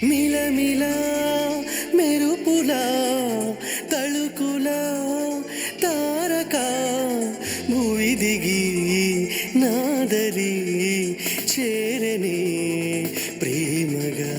మిలమిలా మెరుపులా తళుకులా తారక భూమి దిగి నాదరి చేరనే ప్రేమగా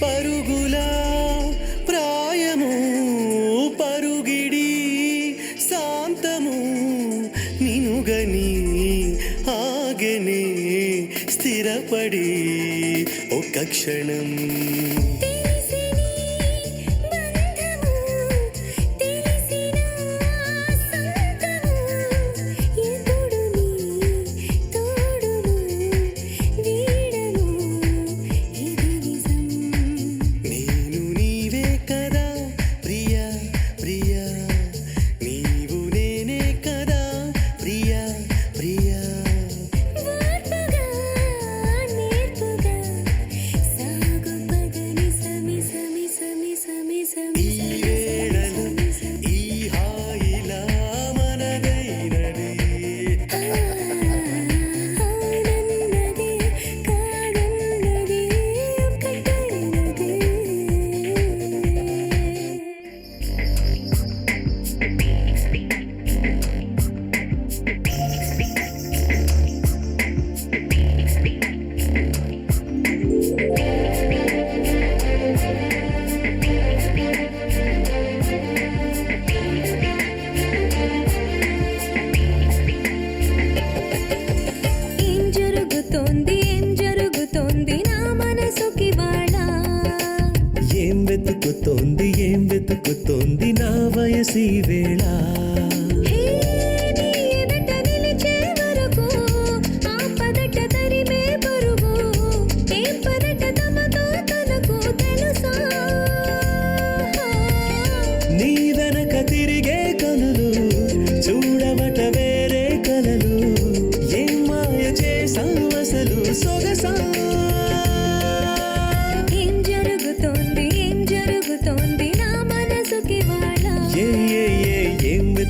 పరుగులా ప్రాయము పరుగిడి శాంతము నినుగని ఆగనే స్థిరపడి ఒక క్షణం నేర్పుగా సాగు పదని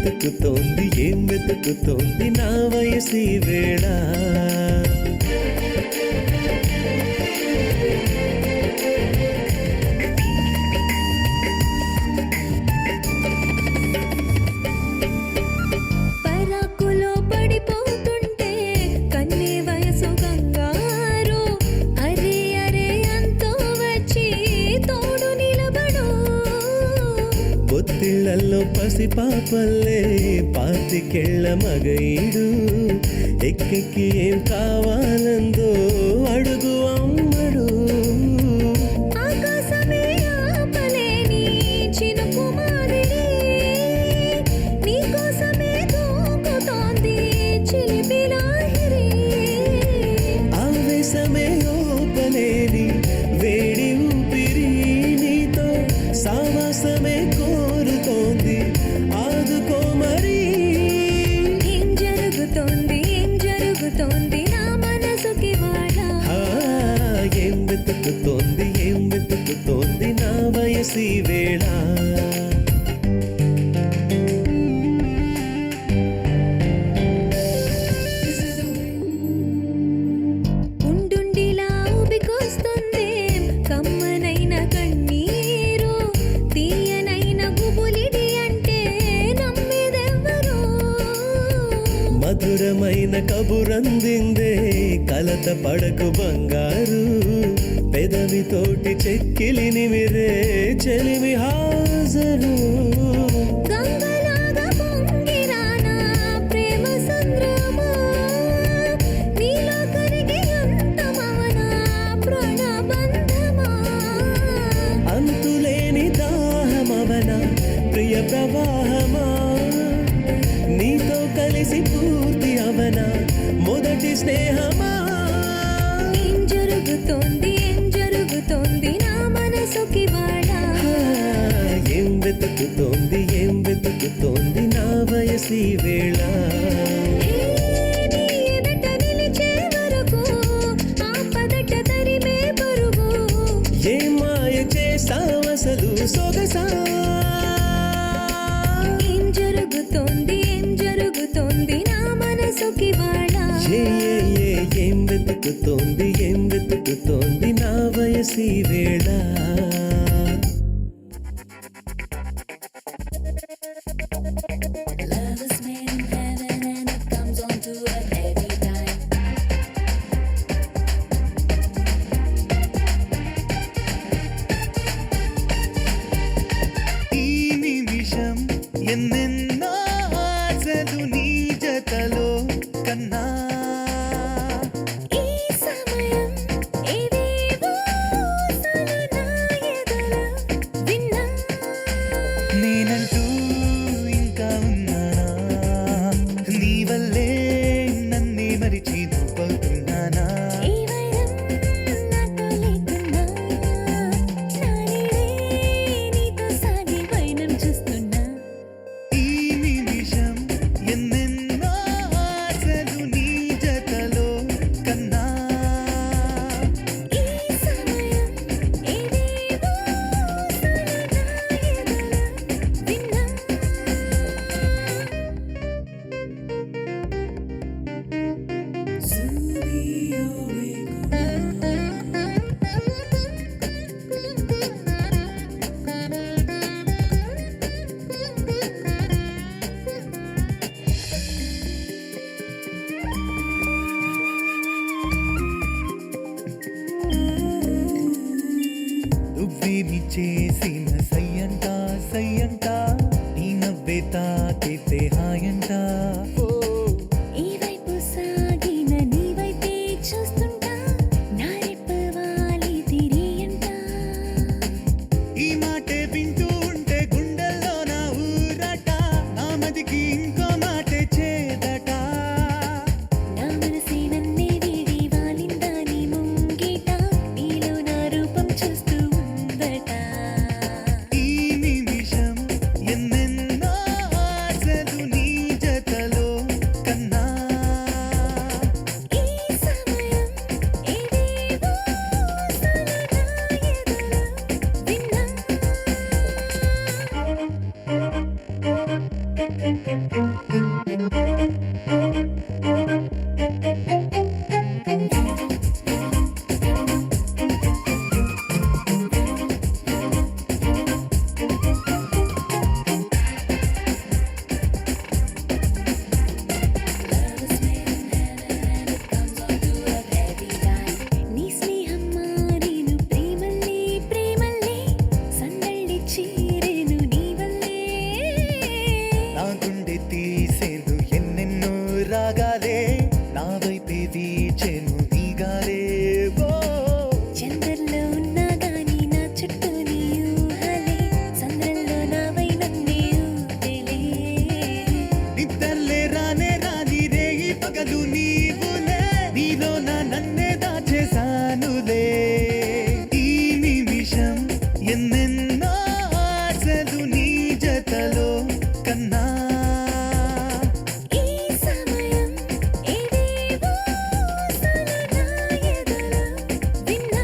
వెతుకుతోంది ఏం వెతుకుతోంది నా వయసి వేళ పరాకులో పడిపోతుంటే కన్నే వయసు గంగారు అరే అరే అంతో వచ్చి తోడు నిలబడు పొత్తిళ్లలో పసిపాపల్లే పాతికెళ్ళ మగైడు ఎక్కెక్కి ఏం కావాలందో అడుగు అమ్మడు ఆకాశమే ఆపలేని చినుకు మాదిరి నీకోసమే దూకుతోంది చిలిపి లాహిరి ఆవేశమే ఓపలేని వేడి ఊపిరి నీతో సావాసమే కోరుతోంది ఆదుకో మరి ఏం జరుగుతోంది నా మనసుకి వాడ ఏం వెతుకుతోంది నా వయసి వేళ ఉండుండిలా ఉబికొస్తుంది కమ్మనైన కన్నీరు తీయనైన గుబులిడి అంటే నమ్మేదెవ్వరు మధురమైన కబురందిందే కలత పడకు బంగారు పెదవితోటి చెక్కిలిని మిరే చెలిమి హాజరు గంగలాగా పొంగిరానా ప్రేమ సంద్రమా నీలో కరిగి అంతమవనా ప్రాణబంధమా అంతులేని దాహమవన ప్రియ ప్రవాహమా నీతో కలిసి పూర్తి అవన మొదటి స్నేహమా ఏం జరుగుతోంది నా మనసుకి వాడా ఏం వెతుకుతోంది నా వయసి వేళ నీ ఎదుట నిలిచే వరకు ఆపదట తరిమే పరుగు ఏ మాయ చేసావసలు సొగసా ఏం జరుగుతోంది నా మనసుకి వాడా ఏం వెతుకుతోంది నా వయసి వేళ Love is made in heaven and it comes on to earth every time. ఈ నిమిషం ఎన్నెన్నో ఆశలు నీ జతలో కన్నా ఈ సమయం ఏవేవో ఊసలు నా ఎదల విన్నా నేనంటూ ఇంకా ఉన్నానా నీ వల్లే నన్నే మరిచి దూపవుతున్నానా ఈ వైరం నాతో లేకున్నా నా నీడే నీతో సాగి వైనం చూస్తున్నా ఈ నిమిషం ఎన్నెన్నో ఆశలు నీ జతలో కన్నా ఈ సమయం ఏవేవో ఊసలు నా ఎదల విన్నా నువ్వేమి చేసిన సయ్యంట నీ నవ్వే తాకితే హాయంట ఈ వైపు సాగిన నీ వైపే చూస్తుంటా నా రెప్పవాలి తిరియంట ఈ మాటే వింటూ ఉంటే గుండెల్లో నా ఊరట నా మదికి ఇంకో మాటే చేదట నా మనసే నన్నే వీడి వాలిందా నీ ముంగిట నీలో నా రూపం చూస్తూ ఉందట ఈ నిమిషం ఎన్నెన్నో ఆశలు నీ జతలో కన్నా ఈ సమయం ఏవేవో ఊసలు నా ఎదల విన్నా నీ స్నేహం మారేను ప్రేమల్లే ప్రేమల్లే సందళ్ళి చీరేను నీ వల్లే నా గుండె తీసేను ఎన్నెన్నో రాగాలే నా వైపే వీచెను నీగాలే ఓ చంద్రల్లో ఉన్నా గాని నా చుట్టూ నీ ఊహలే సంద్రంలో నావై నన్నే ఊపేలే నిద్రలే రానే రాని రేయి పగలు నీవులే నీలో నా నన్నే దాచేసానులే ఈ నిమిషం ఎన్నెన్నో ఆశలు నీ జతలో కన్నా ఈ సమయం ఏవేవో ఆశలు నా ఎదలో విన్నా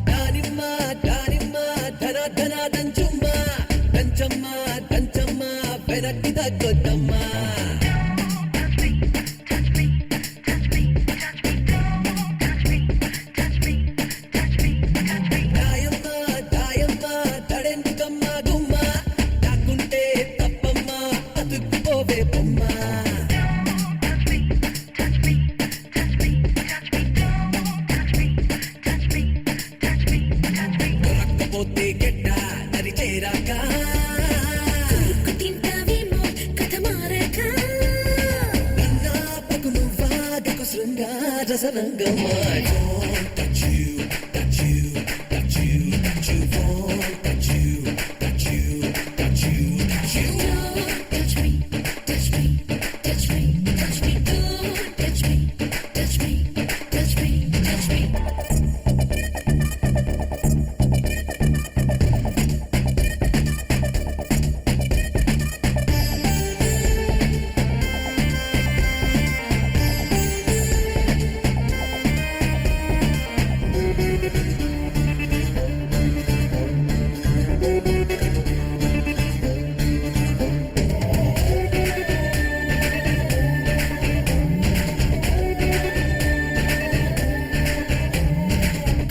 దానిమ్మ దానిమ్మ ధన ధన దంచుమ్మ దంచమ్మ దంచమ్మ వెనక్కి తగ్గొద్దమ్మ దాయమ్మ దాయమ్మ తడెందుకమ్మ గుమ్మ దాక్కుంటే తప్పమ్మ అతుక్కుపోవే బొమ్మ దొరక్కపోతే గెడ్డ నరి చేరాక కొరుకు తింటావేమో కథ మారాక నన్నాపకు నువ్వాగకు శృంగార సరంగమా touch you, touch you, touch you, touch you, won't touch you, touch you, touch you, touch you. touch me touch me touch me touch me don't touch me touch me touch me touch me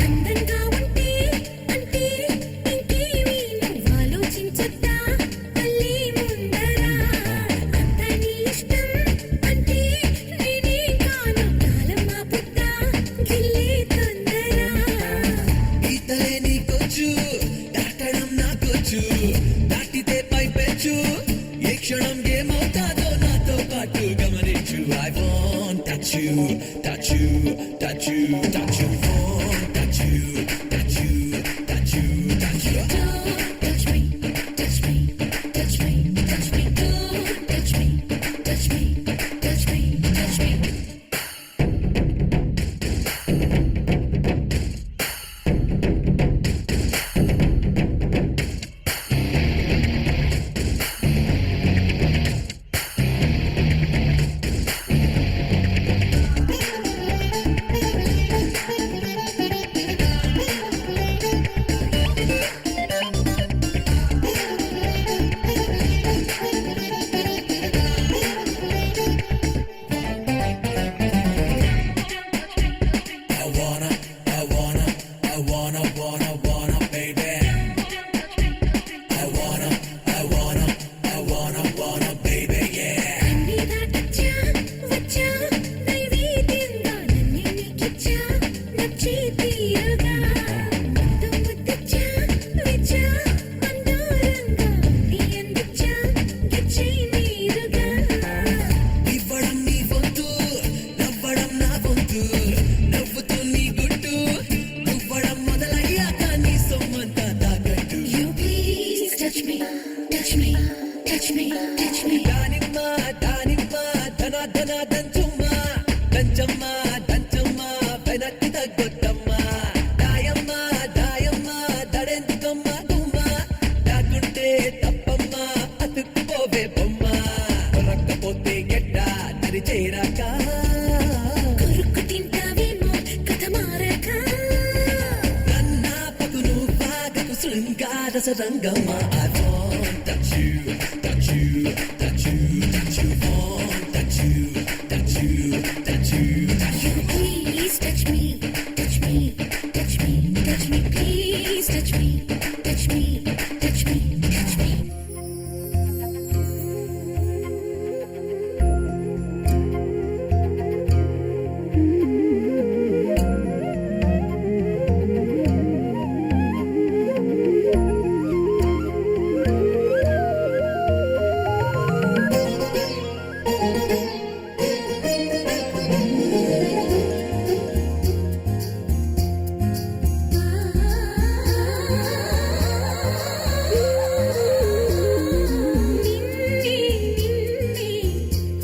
అందంగా ఉంటే అంటే ఇంకేమీ నువ్వు ఆలోచించొద్దా మళ్ళీ ముందరా అంత నీ ఇష్టం అంటే నేనే కాను కాలమ్మ పుట్ట గిల్లే తొందరా ఈతలే నీకొచ్చు దాటడం నాకొచ్చు దాటితే పైపెచ్చు ఏ క్షణం ఏమవుతాదో నాతో పాటు గమనించు I won't touch you, touch you, touch you, touch you, won't touch you, touch you, touch you, touch you. don't touch me touch me touch me touch me don't touch me touch me touch me touch me touch me, touch me, touch me, touch me. దానిమ్మ దానిమ్మ ధన ధన దంచుమ్మ దంచమ్మ దంచమ్మ వెనక్కి తగ్గొద్దమ్మ దాయమ్మ దాయమ్మ దడెందుకమ్మ గుమ్మ దాకుంటే తప్పమ్మ అతుక్కుపోవే బొమ్మ దొరక్కపోతే గెడ్డ దరి చేరాక కొరుకు తింటావేమో కథ మారాక నన్నా పగులు పాగకు శృంగార సరంగమ్మ I want touch you, touch you, touch you, touch you, want touch you, touch you, touch you, touch you. Please touch me, touch me, touch me, touch me. Please touch me, touch me, touch me, touch me.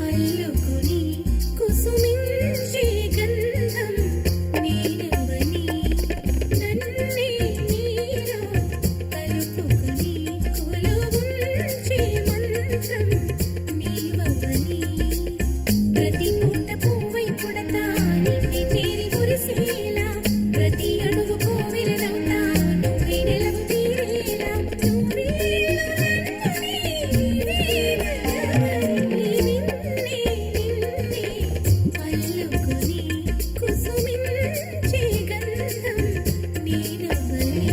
అల్లుకుని కుసుమించే గంధం నీడవని నన్నే నీలో కలుపుకుని కొలువుంచే మంత్రం నీవవని ప్రతి పూట పువ్వై పుడతా నిన్ను చేరి మురిసేలా ప్రతి అడుగు కోవెలనవుతా నువ్వే నెలవు తీరేలా నువ్వేలా అల్లుకుని కుసుమించే గంధం నీడవని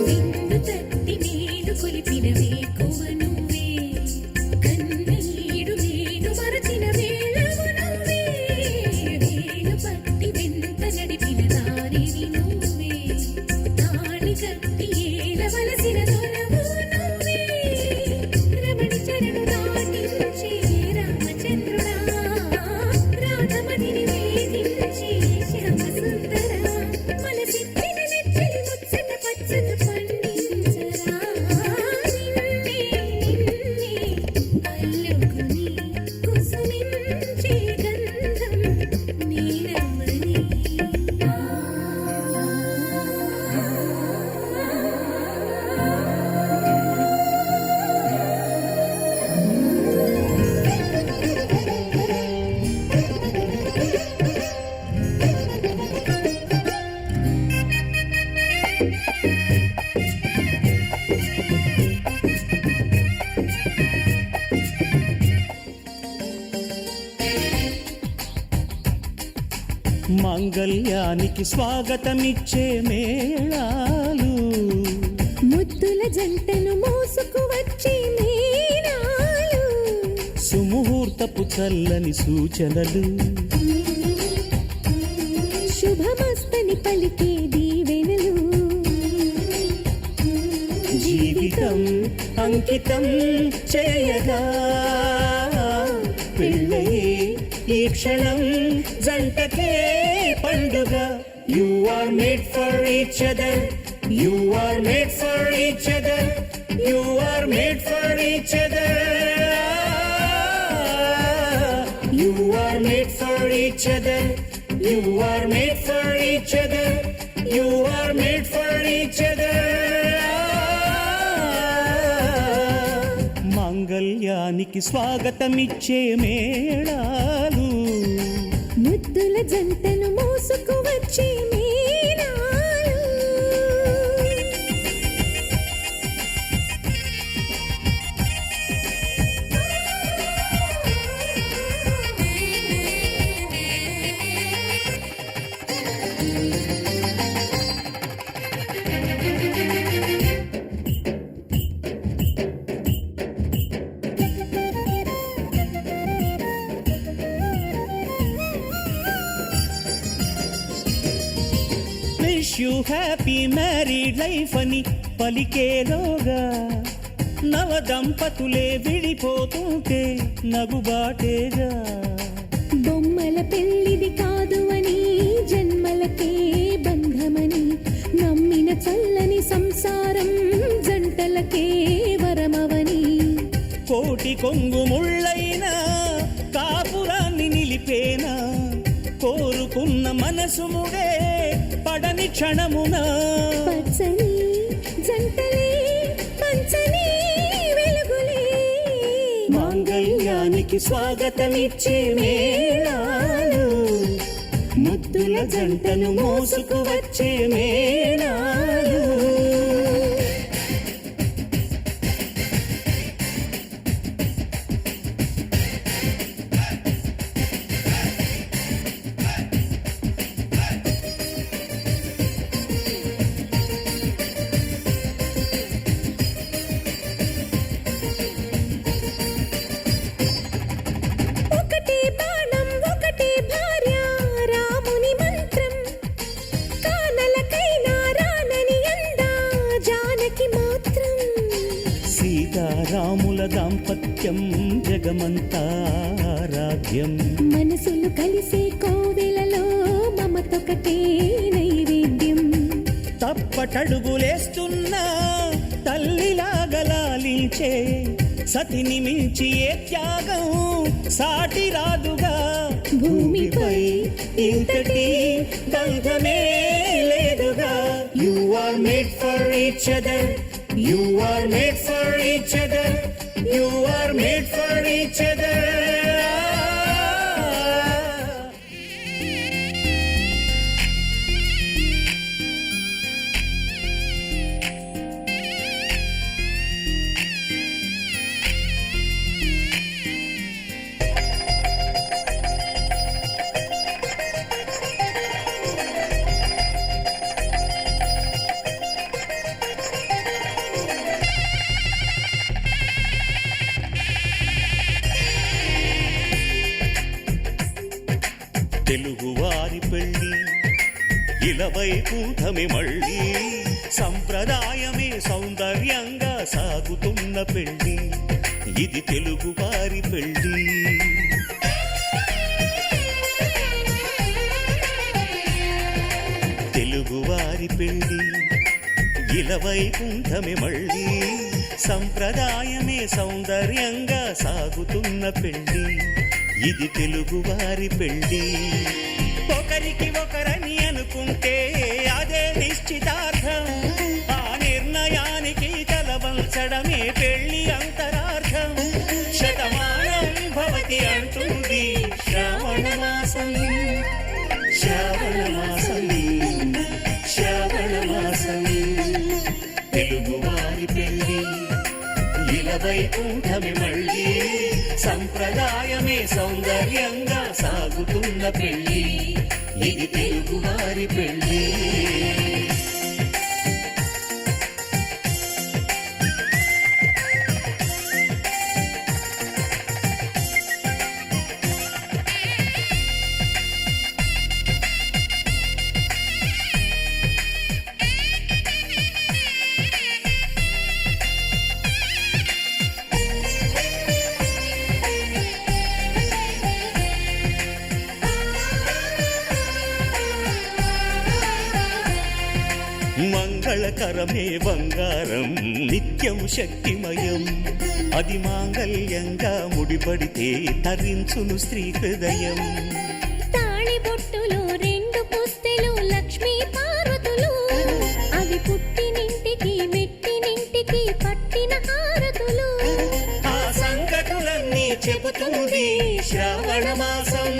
విందు తట్టి మేలు కొలిపిన వేకువ నువ్వే కన్నీడు మేలు మరచిన వేళవు నువ్వే వేలు పట్టి వెంట నడిపిన దారివి నువ్వే తాళి కట్టి ఏలవలసిన దొరవు నువ్వే రమణి చరణు దాటించి రామచంద్రుడా రాధమణిని వేధించి శ్యామసుందరా మనసిప్పిన నెచ్చలి ముచ్చట పచ్చట పండించరా నిన్నే అల్లుకుని కుసుమించే గంధం నీడవని మాంగళ్యానికి స్వాగతమిచ్చే మేళాలు ముద్దుల జంటను మోసుకు వచ్చే మీనాలు సుముహూర్తపు చల్లని సూచనలు శుభమస్తని పలికే దీవెనలు జీవితం అంకితం చేయగా పెళ్ళయే ఈ క్షణం జంటకే పండుగ you are made for each other you are made for each other you are made for each other you are made for each other you are made for each other you are made for each other మాంగళ్యానికి స్వాగతమిచ్చే మేళాలు ముద్దుల జంటను మోసుకు వచ్చే మీనాలు happy married life అని పలికేలోగా నవ దంపతులే విడిపోతుంటే నగుబాటేగా. బొమ్మల పెళ్ళిది కాదు అని జన్మలకే బంధమని నమ్మిన చల్లని సంసారం జంటలకే వరమవని కోటి కొంగు ముళ్ళైనా కాపురాన్ని నిలిపేనా కోరుకున్న మనసు ముడే పడని క్షణమున పచ్చని జంటలే పంచని వెలుగులే మాంగళ్యానికి స్వాగతమిచ్చే మేళాలు ముద్దుల జంటను మోసుకు వచ్చే మేళాలు. ఒకటే బాణం ఒకటే భార్య రాముని మంత్రం కానలకైనా రానని అందా జానకి మాత్రం సీతారాముల దాంపత్యం జగమంతా ఆరాధ్యం. మనసులు కలిసే కోవెలలో మమతొకటే నైవేద్యం తప్పటడుగులేస్తున్నా తల్లిలాగా లాలించే సతిని మించి ఏ త్యాగం సాటి రాదుగా. భూమిపై ఇంతటి బంధమే లేదుగా. You are made for each other. You are made for each other. You are made for each other. తెలుగువారి పెళ్ళి ఇలవైకుంఠమి మళ్ళీ సంప్రదాయమే సౌందర్యంగా సాగుతున్న పెళ్ళి ఇది తెలుగువారి పెళ్ళి. తెలుగువారి పెళ్ళి ఇలవైకుంఠమి మళ్ళీ సంప్రదాయమే సౌందర్యంగా సాగుతున్న పెళ్ళి ఇది తెలుగువారి పెళ్ళి. ఒకరికి ఒకరని అనుకుంటే అదే నిశ్చితార్థం. ఆ నిర్ణయానికి తలవంచడమే పెళ్ళి అంతరార్థం. శతమానం భవతి అంటుంది శ్రావణ మాసం. శ్రావణ మాసం శ్రావణ మాసం తెలుగువారి పెళ్ళి ఇలవైకుంఠమి మళ్ళీ సంప్రదాయమే సౌందర్యంగా సాగుతున్న పెళ్ళి ఇది తెలుగువారి పెళ్ళి. మంగళకరమే బంగారం నిత్యం శక్తిమయం. అది మాంగళ్యంగా ముడిపడితే తరించును స్త్రీ హృదయం. తాళిబొట్టులో రెండు పుస్తెలు లక్ష్మీ పార్వతులు అవి పుట్టినింటికి మెట్టినింటికి పట్టిన హారతులు. ఆ సంగతులన్నీ చెబుతుంది శ్రావణ మాసం.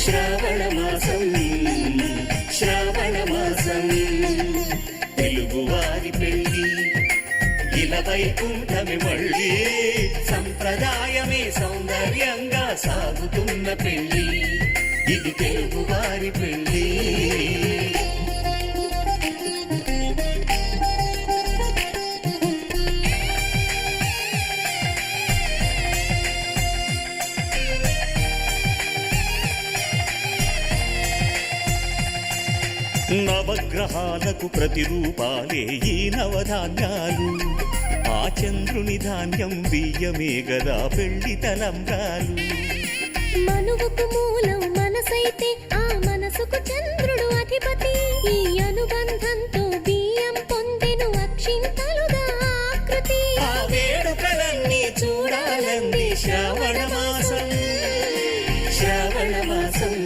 శ్రావణ మాసం శ్రావణ మాసం తెలుగువారి పెళ్ళి ఇలవైకుంఠమి మళ్ళీ సంప్రదాయమే సౌందర్యంగా సాగుతున్న పెళ్ళి ఇది తెలుగువారి పెళ్ళి. నవగ్రహాలకు ప్రతిరూపాలే ఈ నవధాన్యాలు. ఆ చంద్రుని ధాన్యం బియ్యమే గదా పెళ్లి తలంబ్రాలు. మనువుకు మూలం మనసైతే ఆ మనసుకు చంద్రుడు అధిపతి. ఈ అనుబంధంతో బియ్యం పొందెను అక్షింతలుగా ఆకృతి. ఆ వేడుకలన్నీ చూడాలంది శ్రావణ మాసం, శ్రావణ మాసం,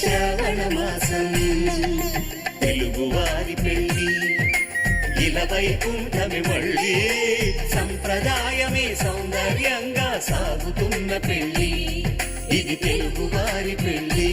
శ్రావణ మాసం. తెలుగువారి పెళ్లి ఇలా వైకుంఠమి మళ్ళీ, సంప్రదాయమే సౌందర్యంగా సాగుతున్న పెళ్లి, ఇది తెలుగువారి పెళ్లి.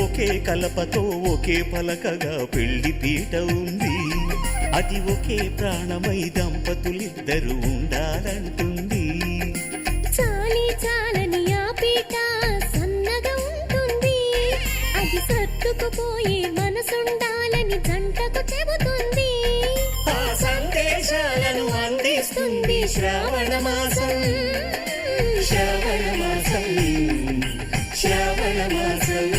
ఒకే కలపతో ఒకే పలకగా పెళ్లి పీట ఉంది. అది ఒకే ప్రాణమై దంపతులిద్దరూ ఉండాలంటుంది. చాలి చాలని ఆ పీట సన్నగా ఉంటుంది. అది సర్దుకుపోయే మనసుండాలని జంటకు చెబుతుంది. ఆ సందేశాలను అందిస్తుంది శ్రావణ మాసం, శ్రావణ మాసం, శ్రావణ మాసం.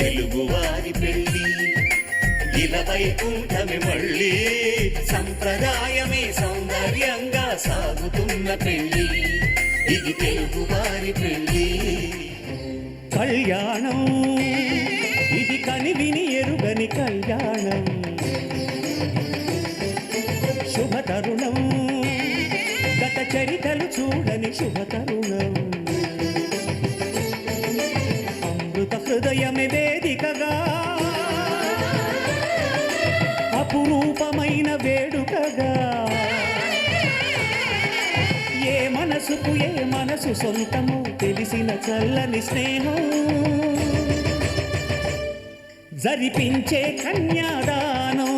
తెలుగువారి పెళ్లి ఇలా వైకుంఠమి మళ్ళీ, సంప్రదాయమే సౌందర్యంగా సాగుతున్న పెళ్లి, ఇది తెలుగువారి పెళ్లి. కళ్యాణం ఇది కనివిని ఎరుగని కళ్యాణం. శుభ తరుణం గత చరితలు చూడని శుభ తరుణం. అమృత హృదయమే వేదికగా, అపురూపమైన వేడుకగా. ఏ మనసుకు ఏ మనసు సొంతము తెలిసిన చల్లని స్నేహం. జరిపించే కన్యాదానం,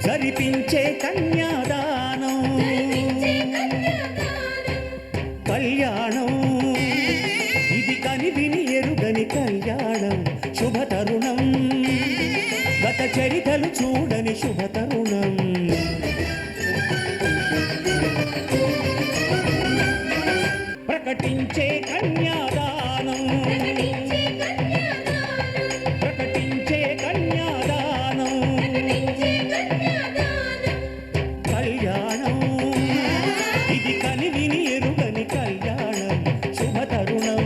జరిపించే కన్యాదానం. కళ్యాణం ఇది కనివిని ఎరుగని కళ్యాణం. శుభ తరుణం గత చరితలు చూడని శుభ తరుణం. ప్రకటించే కన్యాదానం, ప్రకటించే కన్యాదానం. కళ్యాణం ఇది కనివిని ఎరుగని కళ్యాణం. శుభ తరుణం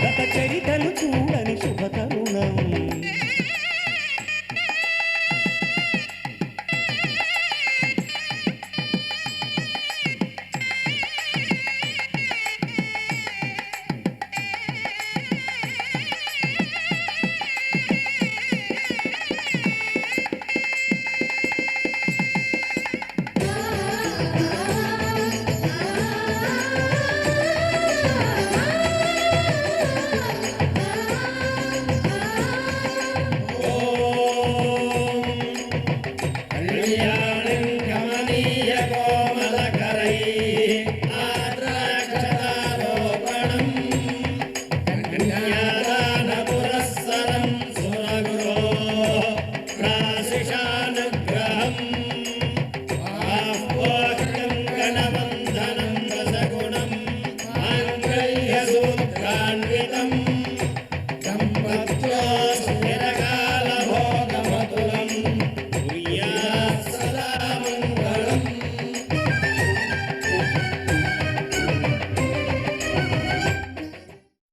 గత చరితలు చూడని శుభ తరుణం.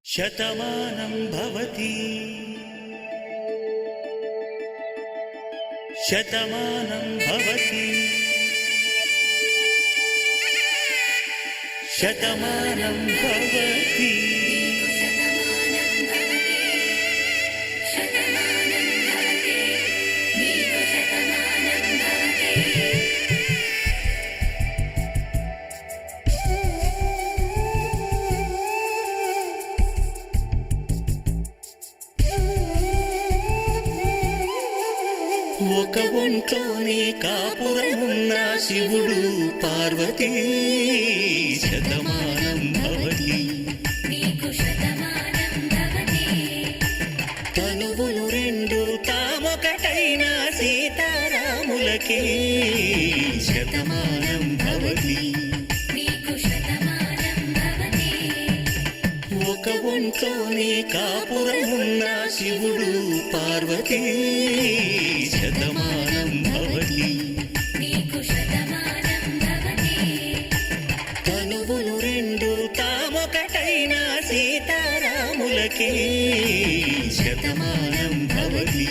శతమానం భవతి, శతమానం భవతి, శతమానం భవతి. ఒక ఒంట్లోనే కాపురమున్న శివుడు పార్వతీ శతమానం భవతి నీకు శతమానం భవతి తనువులు రెండు తామొకటైన సీతారాములకి శతమానం భవతి నీకు శతమానం భవతి ఒక ఒంట్లోనే కాపురమున్న శివుడు పార్వతీ శతమానం భవతి నీకు శతమానం భవతి తనువులు రెండు తామొకటైన సీతారాములకి శతమానం భవతి